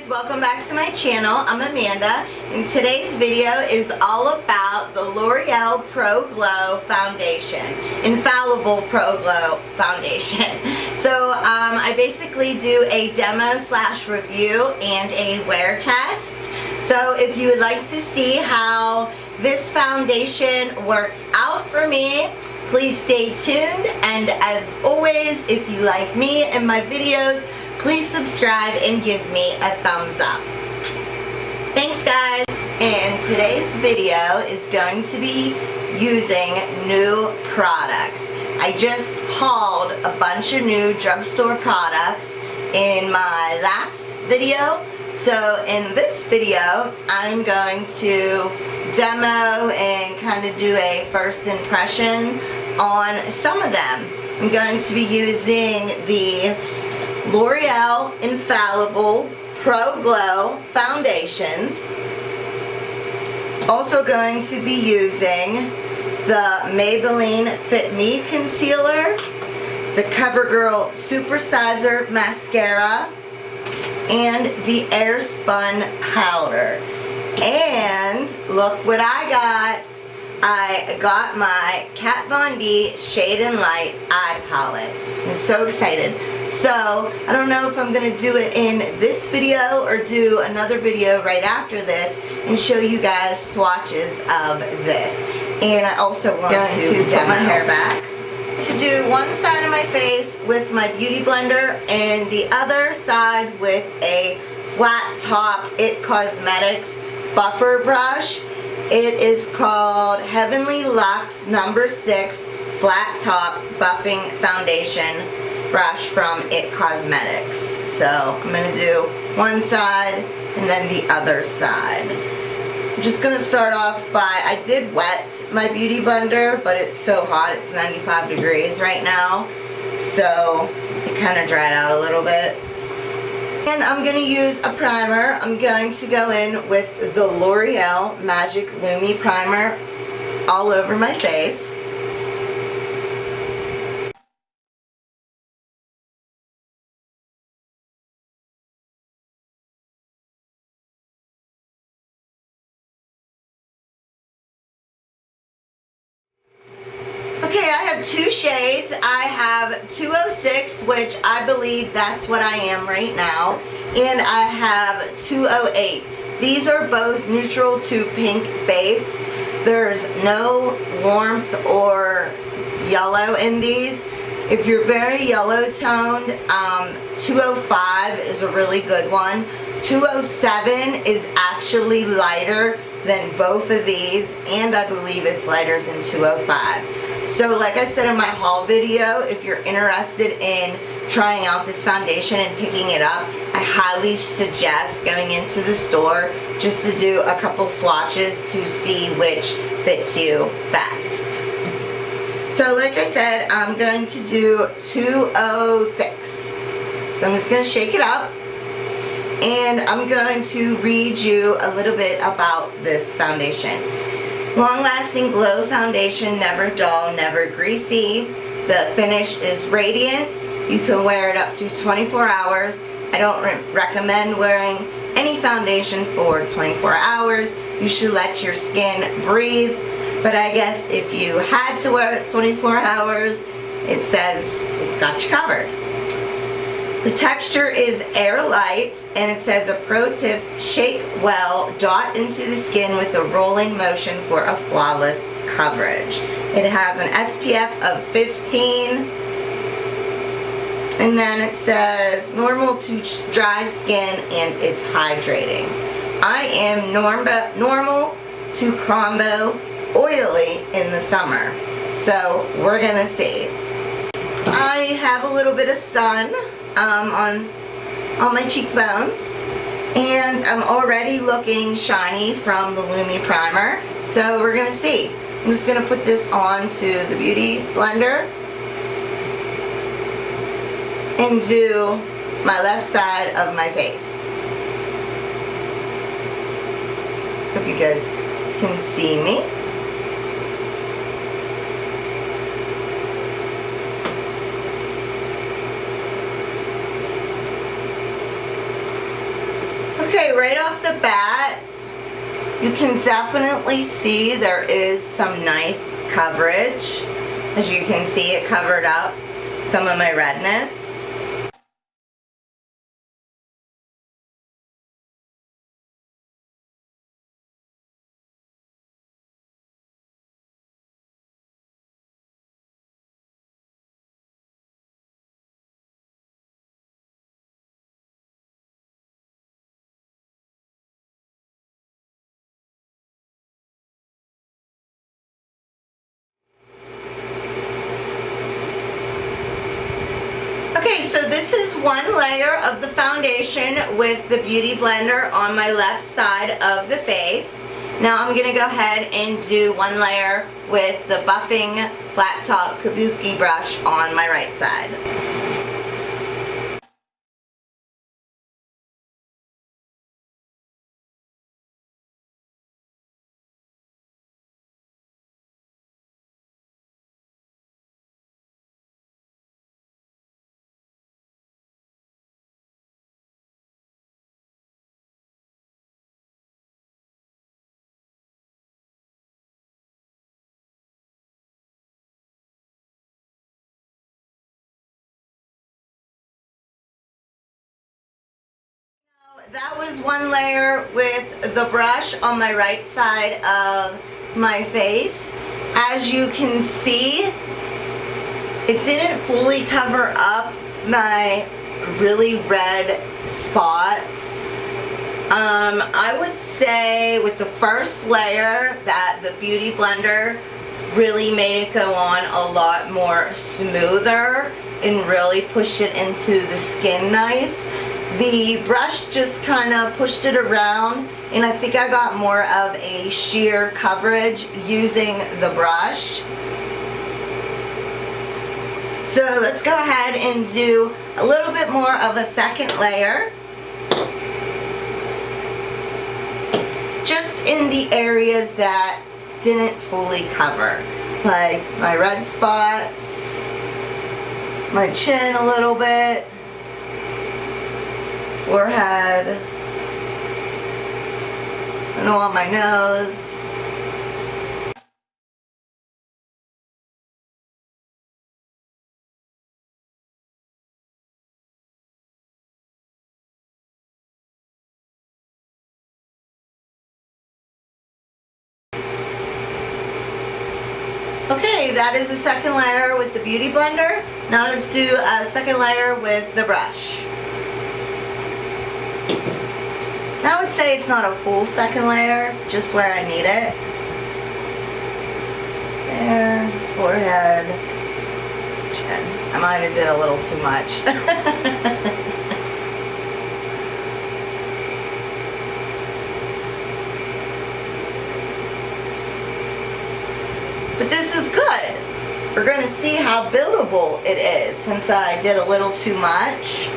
guys, welcome back to my channel. I'm Amanda, and today's video is all about the L'Oreal Pro Glow Foundation, Infallible Pro Glow Foundation. So I basically do a demo slash review and a wear test. So if you would like to see how this foundation works out for me, please stay tuned. And as always, if you like me and my videos, please subscribe and give me a thumbs up. Thanks guys, and today's video is going to be using new products. I just hauled a bunch of new drugstore products in my last video. So in this video, I'm going to demo and kind of do a first impression on some of them. I'm going to be using the L'Oreal Infallible Pro Glow foundations. Also going to be using the Maybelline Fit Me concealer, the CoverGirl Supersizer mascara, and the Airspun powder. And look what I got. I got my Kat Von D Shade and Light eye palette. I'm so excited. So I don't know if I'm going to do it in this video or do another video right after this and show you guys swatches of this. And I also want to get my hair back. To do one side of my face with my beauty blender and the other side with a flat top IT Cosmetics buffer brush. It is called Heavenly Luxe No. 6 Flat Top Buffing Foundation Brush from IT Cosmetics. So I'm going to do one side and then the other side. I'm just going to start off by, I did wet my beauty blender, but it's so hot, it's 95 degrees right now. So it kind of dried out a little bit. And I'm going to use a primer. I'm going to go in with the L'Oreal Magic Lumi Primer all over my face. Okay, I have two shades. I have 206, which I believe that's what I am right now, and I have 208. These are both neutral to pink based. There's no warmth or yellow in these. If you're very yellow toned, 205 is a really good one. 207 is actually lighter than both of these, and I believe it's lighter than 205. So like I said in my haul video, if you're interested in trying out this foundation and picking it up, I highly suggest going into the store just to do a couple swatches to see which fits you best. So like I said, I'm going to do 206. So I'm just going to shake it up, and I'm going to read you a little bit about this foundation. Long-lasting glow foundation, never dull, never greasy. The finish is radiant. You can wear it up to 24 hours. I don't recommend wearing any foundation for 24 hours. You should let your skin breathe. But I guess if you had to wear it 24 hours, it says it's got you covered. The texture is air light, and it says a pro tip, shake well, dot into the skin with a rolling motion for a flawless coverage. It has an SPF of 15, and then it says normal to dry skin, and it's hydrating. I am normal to combo oily in the summer, so we're gonna see. I have a little bit of sun on my cheekbones, and I'm already looking shiny from the Lumi primer, so we're gonna see. I'm just gonna put this on to the beauty blender and do my left side of my face. Hope you guys can see me. Okay, right off the bat, you can definitely see there is some nice coverage. As you can see, it covered up some of my redness. Okay, so this is one layer of the foundation with the Beauty Blender on my left side of the face. Now I'm going to go ahead and do one layer with the buffing flat top kabuki brush on my right side. That was one layer with the brush on my right side of my face. As you can see, it didn't fully cover up my really red spots. I would say with the first layer that the Beauty Blender really made it go on a lot more smoother and really pushed it into the skin nice. The brush just kind of pushed it around, and I think I got more of a sheer coverage using the brush. So let's go ahead and do a little bit more of a second layer. Just in the areas that didn't fully cover, like my red spots, my chin a little bit, forehead, and on my nose. Okay, that is the second layer with the Beauty Blender. Now let's do a second layer with the brush. Now I would say it's not a full second layer, just where I need it. There, forehead, chin. I might have did a little too much. But this is good. We're going to see how buildable it is. Since I did a little too much,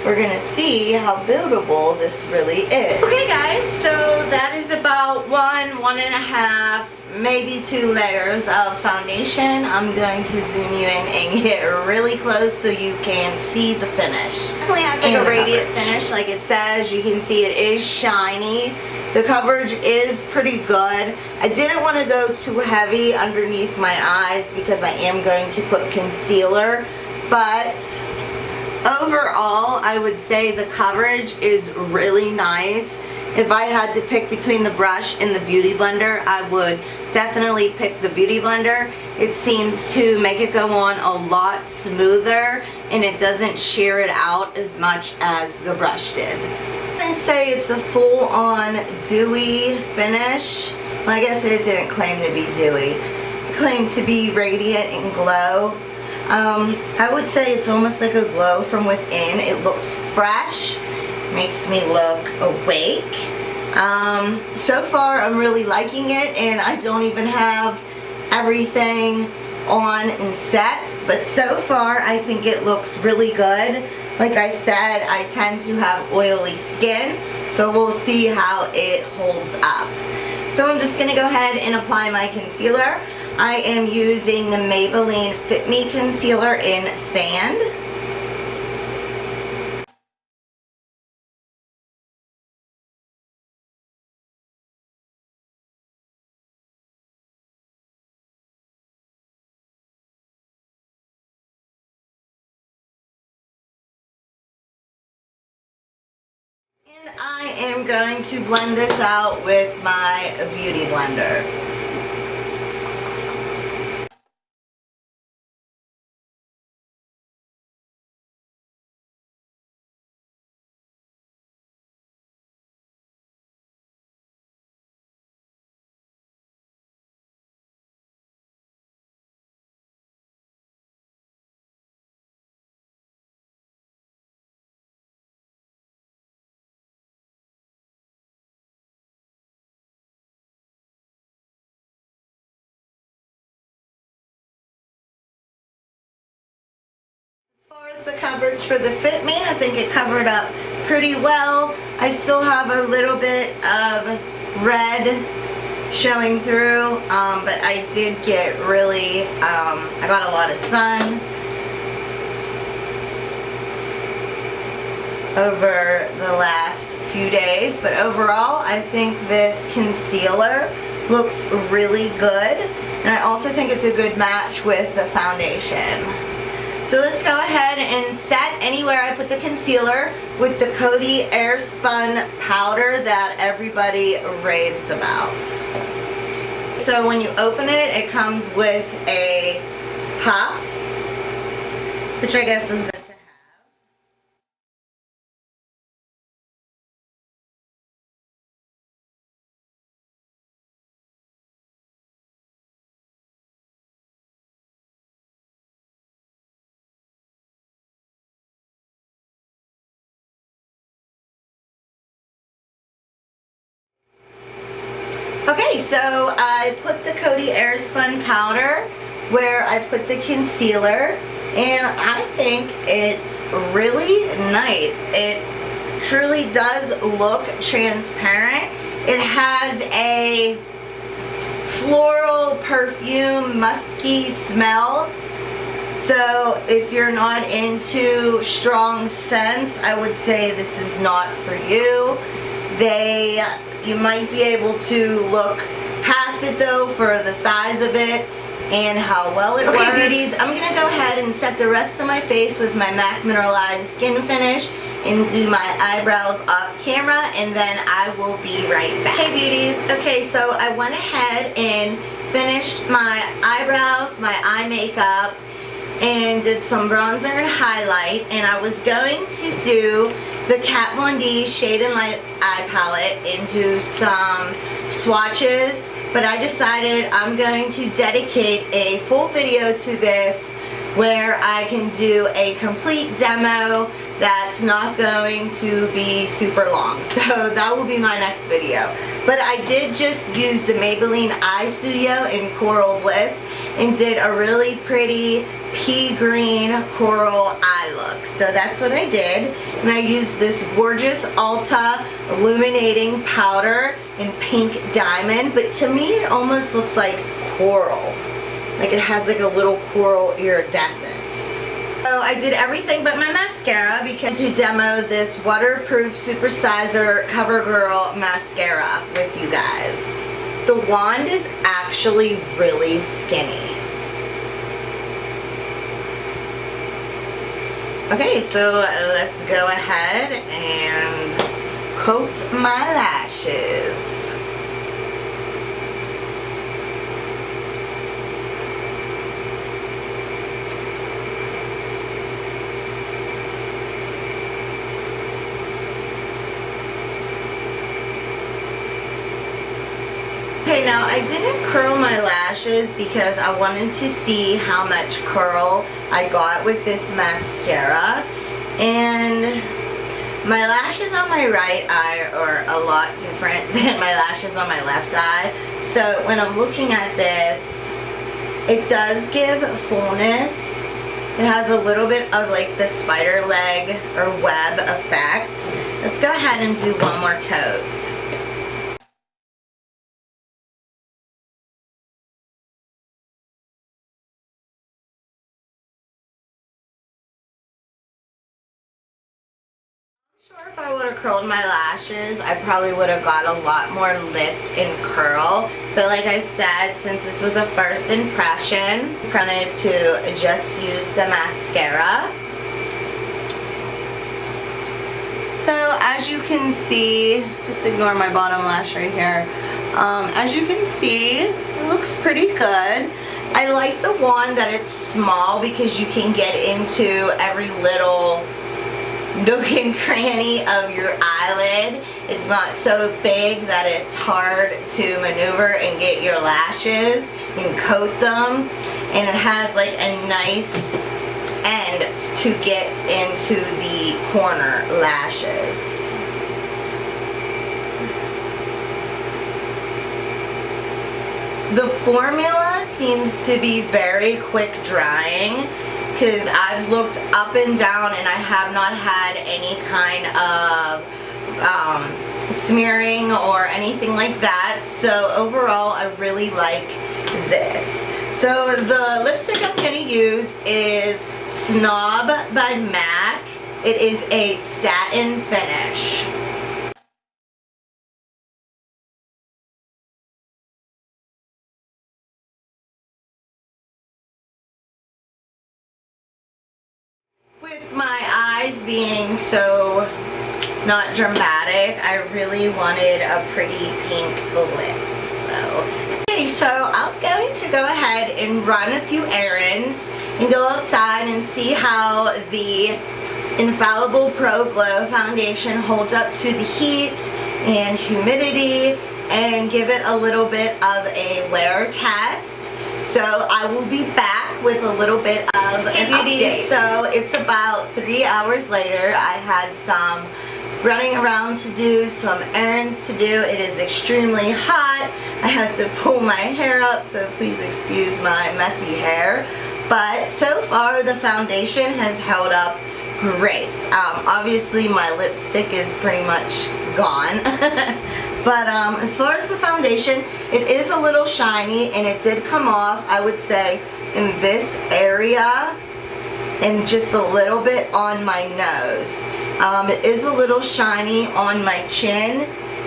we're going to see how buildable this really is. Okay guys, so that is about one and a half, maybe 2 layers of foundation. I'm going to zoom you in and get really close so you can see the finish. It definitely has like a radiant finish, like it says. You can see it is shiny. The coverage is pretty good. I didn't want to go too heavy underneath my eyes because I am going to put concealer, but overall I would say the coverage is really nice. If I had to pick between the brush and the Beauty Blender, I would definitely pick the Beauty Blender. It seems to make it go on a lot smoother, and it doesn't shear it out as much as the brush did. I'd say it's a full-on dewy finish. Well, I guess it didn't claim to be dewy. It claimed to be radiant and glow. I would say it's almost like a glow from within. It looks fresh, makes me look awake. So far I'm really liking it, and I don't even have everything on and set, but so far I think it looks really good. Like I said, I tend to have oily skin, so we'll see how it holds up. So I'm just going to go ahead and apply my concealer. I am using the Maybelline Fit Me Concealer in Sand. And I am going to blend this out with my beauty blender. As far as the coverage for the Fit Me, I think it covered up pretty well. I still have a little bit of red showing through, but I did get really, I got a lot of sun over the last few days, but overall I think this concealer looks really good, and I also think it's a good match with the foundation. So let's go ahead and set anywhere I put the concealer with the Coty Airspun powder that everybody raves about. So when you open it, it comes with a puff, which I guess is good to have. Okay, so I put the Coty Airspun powder where I put the concealer, and I think it's really nice. It truly does look transparent. It has a floral perfume, musky smell. So if you're not into strong scents, I would say this is not for you. You might be able to look past it though for the size of it and how well it works. Okay, beauties, I'm going to go ahead and set the rest of my face with my MAC Mineralized Skin Finish and do my eyebrows off camera, and then I will be right back. Hey beauties, okay, so I went ahead and finished my eyebrows, my eye makeup, and did some bronzer and highlight, and I was going to do the Kat Von D Shade and Light eye palette and do some swatches, but I decided I'm going to dedicate a full video to this where I can do a complete demo that's not going to be super long. So that will be my next video. But I did just use the Maybelline Eye Studio in Coral Bliss and did a really pretty pea green coral eye look. So that's what I did. And I used this gorgeous Ulta illuminating powder in pink diamond, but to me it almost looks like coral. Like it has like a little coral iridescence. So I did everything but my mascara because to demo this waterproof supersizer CoverGirl mascara with you guys. The wand is actually really skinny. Okay, so let's go ahead and coat my lashes. Okay, now I didn't curl my lashes because I wanted to see how much curl I got with this mascara, and my lashes on my right eye are a lot different than my lashes on my left eye. So when I'm looking at this, it does give fullness. It has a little bit of like the spider leg or web effect. Let's go ahead and do one more coat. Sure, if I would have curled my lashes, I probably would have got a lot more lift and curl. But like I said, since this was a first impression, I wanted to just use the mascara. So as you can see, just ignore my bottom lash right here. As you can see, it looks pretty good. I like the one that it's small because you can get into every little nook and cranny of your eyelid. It's not so big that it's hard to maneuver and get your lashes and coat them. And it has like a nice end to get into the corner lashes. The formula seems to be very quick drying because I've looked up and down and I have not had any kind of smearing or anything like that. So overall, I really like this. So the lipstick I'm going to use is Snob by MAC. It is a satin finish. With my eyes being so not dramatic, I really wanted a pretty pink lip. So I'm going to go ahead and run a few errands and go outside and see how the Infallible Pro Glow foundation holds up to the heat and humidity, and give it a little bit of a wear test. So I will be back with a little bit of an update. So it's about 3 hours later. I had some running around to do, some errands to do. It is extremely hot. I had to pull my hair up, so please excuse my messy hair. But so far the foundation has held up great. Obviously my lipstick is pretty much gone. But as far as the foundation, it is a little shiny and it did come off, I would say, in this area and just a little bit on my nose. It is a little shiny on my chin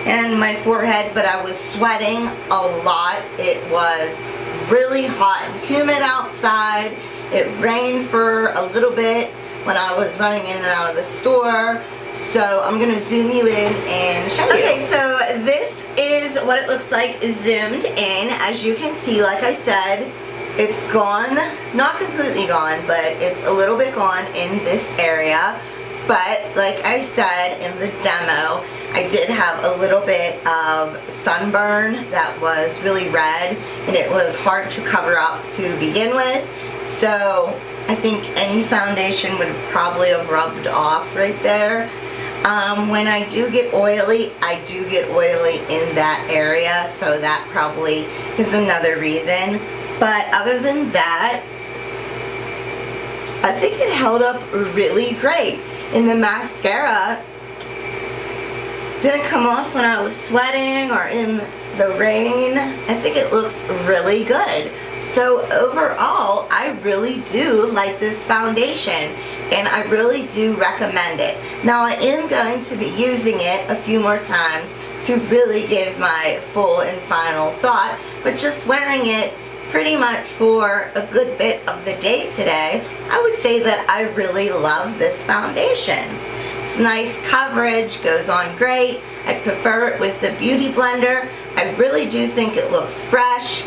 and my forehead, but I was sweating a lot. It was really hot and humid outside. It rained for a little bit when I was running in and out of the store. So I'm going to zoom you in and show you. Okay, so this is what it looks like zoomed in. As you can see, like I said, it's gone, not completely gone, but it's a little bit gone in this area. But like I said in the demo, I did have a little bit of sunburn that was really red and it was hard to cover up to begin with. So I think any foundation would probably have rubbed off right there. When I do get oily, I do get oily in that area, so that probably is another reason. But other than that, I think it held up really great. And the mascara didn't come off when I was sweating or in the rain. I think it looks really good. So overall, I really do like this foundation and I really do recommend it. Now I am going to be using it a few more times to really give my full and final thought, but just wearing it pretty much for a good bit of the day today, I would say that I really love this foundation. It's nice coverage, goes on great. I prefer it with the Beauty Blender. I really do think it looks fresh.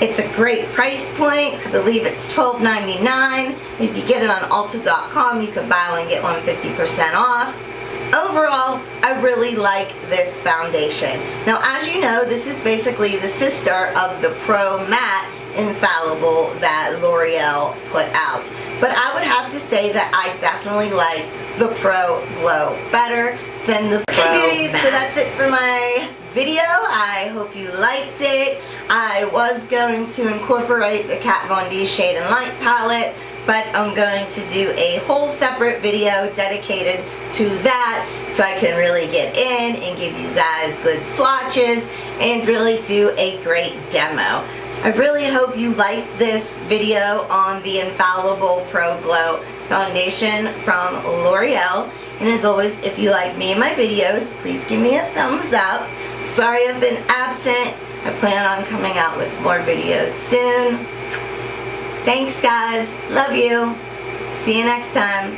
It's a great price point. I believe it's $12.99. If you get it on Ulta.com, you can buy one, get one 50% off. Overall, I really like this foundation. Now, as you know, this is basically the sister of the Pro Matte Infallible that L'Oreal put out. But I would have to say that I definitely like the Pro Glow better than the Pro Beauties. Matte. So that's it for my video. I hope you liked it. I was going to incorporate the Kat Von D Shade and Light palette, but I'm going to do a whole separate video dedicated to that so I can really get in and give you guys good swatches and really do a great demo. So I really hope you liked this video on the Infallible Pro Glow foundation from L'Oreal. And as always, if you like me and my videos, please give me a thumbs up. Sorry I've been absent. I plan on coming out with more videos soon. Thanks guys. Love you. See you next time.